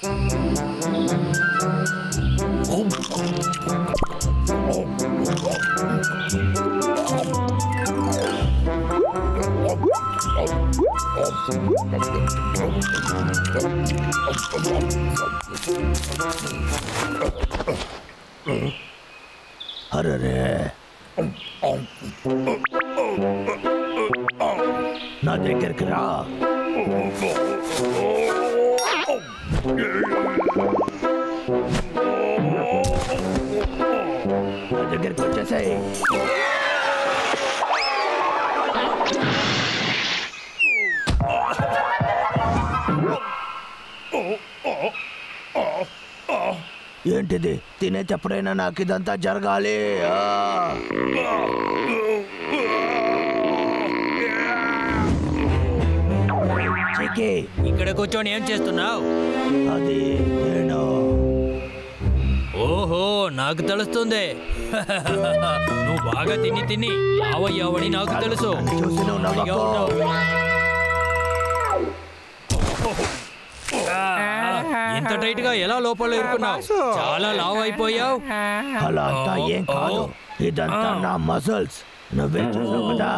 అరే నా దగ్గరికి రా. నా దగ్గరికి వచ్చేసాయి. ఏంటిది? తినేటప్పుడైనా నాకు ఇదంతా జరగాలి. ఇక్కడ కూర్చొని ఏం చేస్తున్నావు? అది నేను. ఓహో, నాకు తెలుస్తుంది. నువ్వు బాగా తిని లావయ్యావని నాకు తెలుసు. చూసి ఇంత టైట్ గా ఎలా లోపల ఇరుకున్నావు? చాలా లావ్ అయిపోయావు. అలా అంతా ఏం కాదు, ఇదంతా నా మసిల్స్. నువ్వే చూసావు కదా.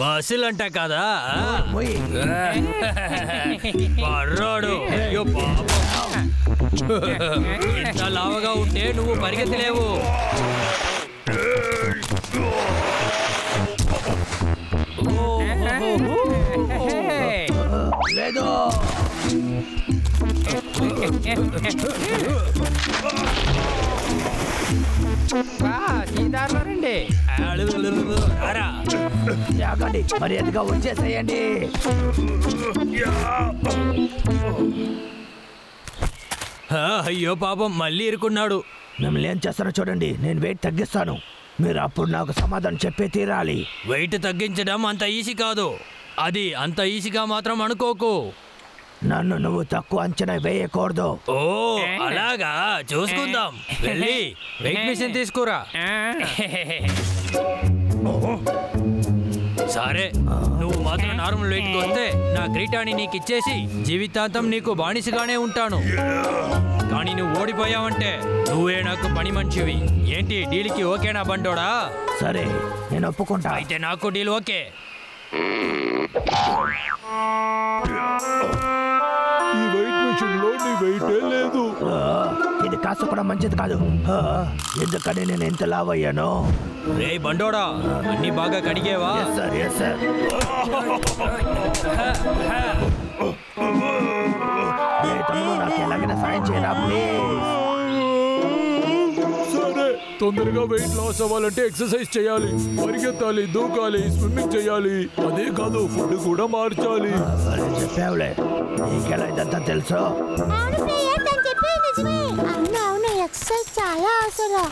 మసిల్ అంట కదా. పర్రాడు. అయ్యో పాపం, ఇంత లావగా ఉంటే నువ్వు పరిగెత్తలేవు. లేదు, రండి, మర్యాదగా వచ్చేసేయండి. అయ్యో పాపం, మళ్ళీ ఇరుకున్నాడు. మిమ్మల్ని ఏం చేస్తారో చూడండి. నేను వెయిట్ తగ్గిస్తాను, మీరు అప్పుడు నాకు సమాధానం చెప్పే తీరాలి. వెయిట్ తగ్గించడం అంత ఈజీ కాదు. అది అంత ఈజీగా మాత్రం అనుకోకు. నన్ను నువ్వు తక్కువ అంచనా వేయకూడదు. ఓ అలాగా, చూసుకుందాం. వెళ్ళి వెయిట్ మిషన్ తీసుకురా. సరే, నువ్వు మాత్రం నార్మల్ వెయిట్కి వస్తే నా క్రీటాన్ని నీకు ఇచ్చేసి జీవితాంతం నీకు బానిసగానే ఉంటాను. కానీ నువ్వు ఓడిపోయావంటే నువ్వే నాకు పని మనిషివి. ఏంటి, డీల్కి ఓకేనా బండోడా? సరే, నేను ఒప్పుకుంటా. అయితే నాకు డీల్ ఓకే. ఈ వెయిట్ మిషన్ లో నీ వెయిటే లేదు. ఇది కాస్త కూడా మంచిది కాదు. ఎందుకని నేను ఎంత లావ్ అయ్యాను? రే బండోడా, అన్ని బాగా కడిగేవా? సార్, నాకు ఎలాగైనా సాయం చేయరా ప్లీజ్? సరే, తొందరగా వెయిట్ లాస్ అవ్వాలంటే ఎక్సర్సైజ్ చేయాలి, పరిగెత్తాలి, దూకాలి, స్విమ్మింగ్ చేయాలి. అదే కాదు, ఫుడ్ కూడా మార్చాలి. చెప్పావులే, నీకెలా ఇదంతా తెలుసు? అవును, ఎక్సర్సైజ్ చాలా అవసరం.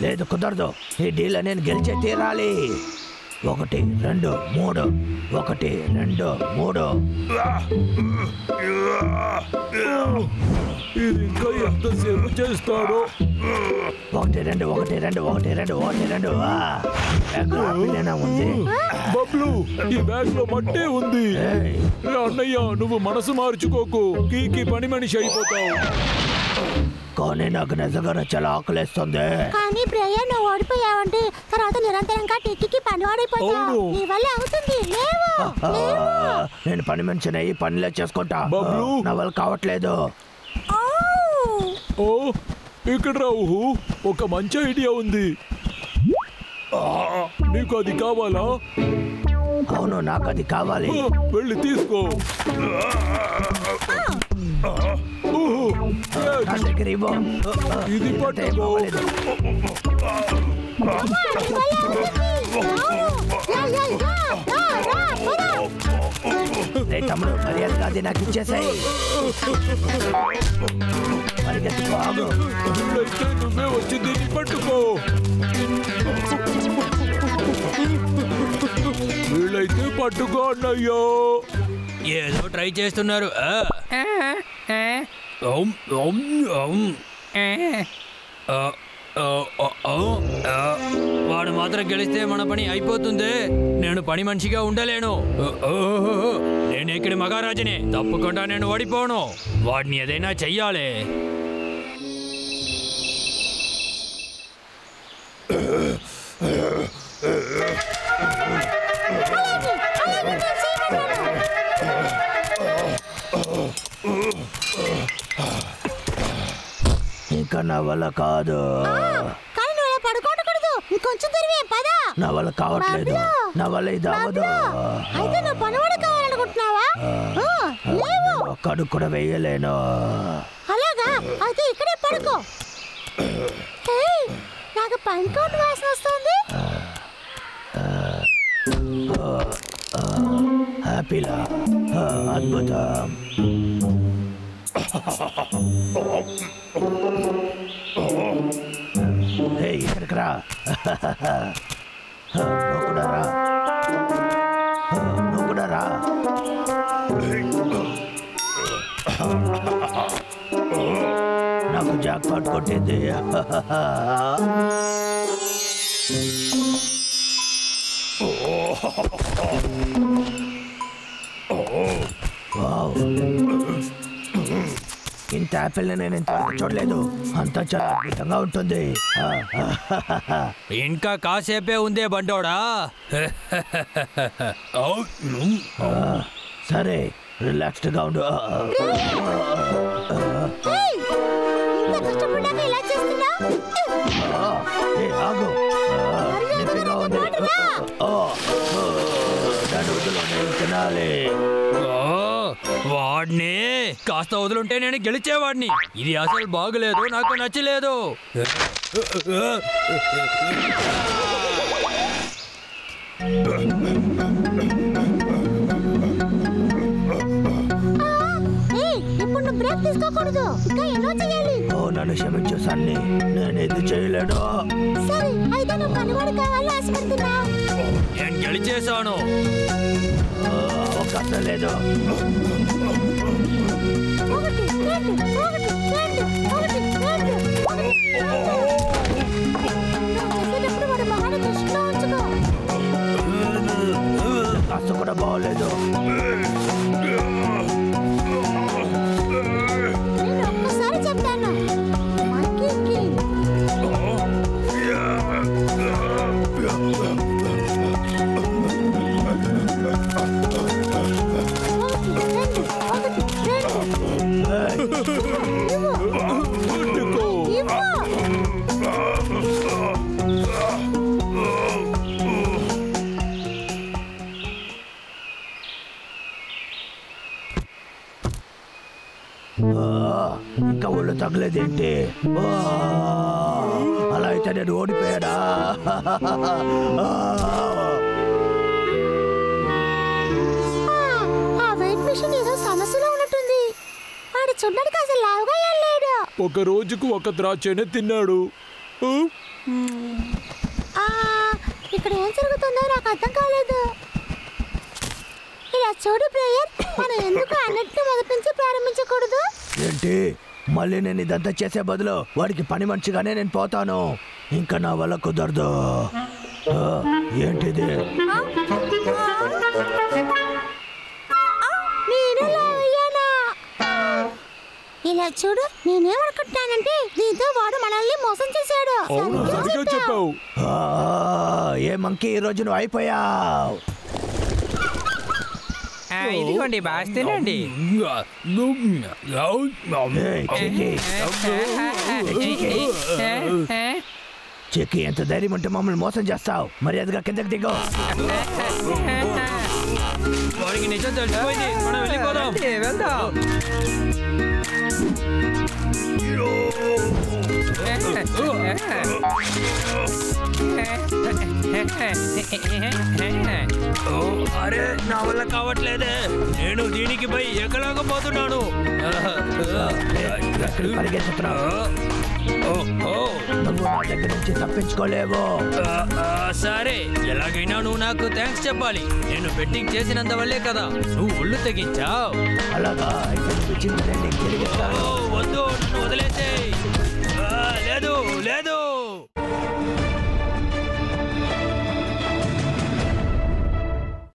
లేదు, కుదరదు. ఈ డీల్ నేను గెలిచే తీరాలి. 1 2 3 1 2 3. ఇది ఇంకా ఎంతసేపు చేస్తాడో? 1 2 1 2 1 2 1 2. ఉంది బబ్లు, ఈ బ్యాగ్ లో మట్టే ఉంది. అన్నయ్య, నువ్వు మనసు మార్చుకోకు, కీకి పని మనిషి అయిపోతావు. కానీ నాకు నిజంగా చాలా ఆకలిస్తుంది. కానీ బ్రయన్, నువ్వు ఓడిపోయావంటే తర్వాత నిరంతరంగా టిక్కి పనివాడైపోతావు. నీ వల్ల అవుతుంది. నేను పని మనిషిని ఈ పనిలో చేసుకుంటా. బబ్లు, నా వల్ల కావట్లేదు. ఓ ఇక్కడ రావు, ఒక మంచి ఐడియా ఉంది. నీకు అది కావాలా? అవును, నాకు అది కావాలి. వెళ్ళి తీసుకో. ఇది పట్టుకో. తమ్ముడు, మర్యాదగా అది నాకు ఇచ్చేసాయి. నువ్వే వచ్చి దీన్ని పట్టుకో. వీళ్ళైతే పట్టుకో అన్నయ్యో. ఏదో ట్రై చేస్తున్నారు. వాడు మాత్రం గెలిస్తే మన పని అయిపోతుంది. నేను పని మనిషిగా ఉండలేను. నేను ఇక్కడి మహారాజుని, తప్పకుండా నేను ఓడిపోను. వాడిని ఏదైనా చెయ్యాలి. ఇంకా నా వల్ల కాదు. కానీ నువ్వు ఇలా పడుకోకూడదు. ఇంకొంచెం తిరిగి పద. నా వల్ల కావట్లేదు. నా వల్ల ఇది అవ్వదు. అయితే నువ్వు పనివాడు కావాలనుకుంటున్నావా? లేవు. ఒక్క అడుగు కూడా వేయలేను. అలాగా? అయితే ఇక్కడే పడుకో. నాకు పనికోటి వాసన వస్తుంది. హ్యాపీలా అద్భుతం. ఇక్కడికి రా. నువ్వు కూడా రా. నువ్వు కూడా రా. నాకు జాక్ పాట్ కొట్టింది. ఇంత యాపిల్ నేను ఇంతవరకు చూడలేదు. అంతా చాలా అద్భుతంగా ఉంటుంది. ఇంకా కాసేపే ఉందే బండోడా. సరే, రిలాక్స్డ్ గా ఉండు. ఆగు. నొప్పిగా ఉంది. దాని వదిలోనే తినాలి. వాడిని కాస్త వదులుంటే నేను గెలిచేవాడిని. ఇది అసలు బాగులేదు, నాకు నచ్చలేదు. ఇప్పుడు నువ్వు బ్రేక్ తీసుకోకూడదు. ఇంకా ఎన్నో చేయాలి. నన్ను క్షమించు సన్నీ, నేను ఇది చేయలేను. సరే, అయితే నువ్వు పనివాడు కావాలని ఆశపడుతున్నా. నేను గెలిచేశాను. అవకాశం లేదు. కాస్త కూడా బాగోలేదు. నేను ఒక్కసారి చెప్తాను. ఇంకా ఒళ్ళు తగలేదేంటి? అలా అయితే నేను ఓడిపోయాడా? ఆ వెయిట్ మిషన్ ఏదో సమస్యలో ఉన్నట్టుంది. వాడు చూడడానికి అసలు లావుగా వెళ్ళాడు. ఒక రోజుకు ఒక ద్రాక్షనే తిన్నాడు. ఇక్కడ ఏం జరుగుతుందో నాకు అర్థం కాలేదు. ఇలా చూడు ప్లేయర్, మనం ఎందుకు అన్నిటిని మొదటి నుంచి ప్రారంభించకూడదు? ఏంటి, మళ్ళీ నేను ఇదంతా చేసే బదులు వాడికి పని మనిషిగానే నేను పోతాను. ఇంకా నా వల్ల కుదరదు. ఏంటిది? ఇలా చూడు, నేనేమనుకుంటానంటే దీంతో వాడు మనల్ని మోసం చేశాడు. చెప్పావు. ఏ మంకీ, ఈ రోజు నువ్వు అయిపోయావు. ఇదిగోండి బాగా తినండి. చెక్కి, ఎంత ధైర్యం ఉంటే మమ్మల్ని మోసం చేస్తావు? మర్యాదగా కిందకి దిగో. వాడికి నిజం తెలిసిపోయింది, మనం వెళ్ళిపోదాం. వెళ్దాం. అరే, నా వల్ల కావట్లేదే. నేను దీనికి పోయి ఎక్కలేకపోతున్నాను. పరిగెత్తుతున్నావు. నువ్వు నా దగ్గర నుంచి తప్పించుకోలేవు. సరే, ఎలాగైనా నువ్వు నాకు థ్యాంక్స్ చెప్పాలి. నేను బెట్టింగ్ చేసినంత వల్లే కదా నువ్వు ఒళ్ళు తెగించావు. అలాగా? వద్దు, నన్ను వదిలేసేయ్. లేదు లేదు.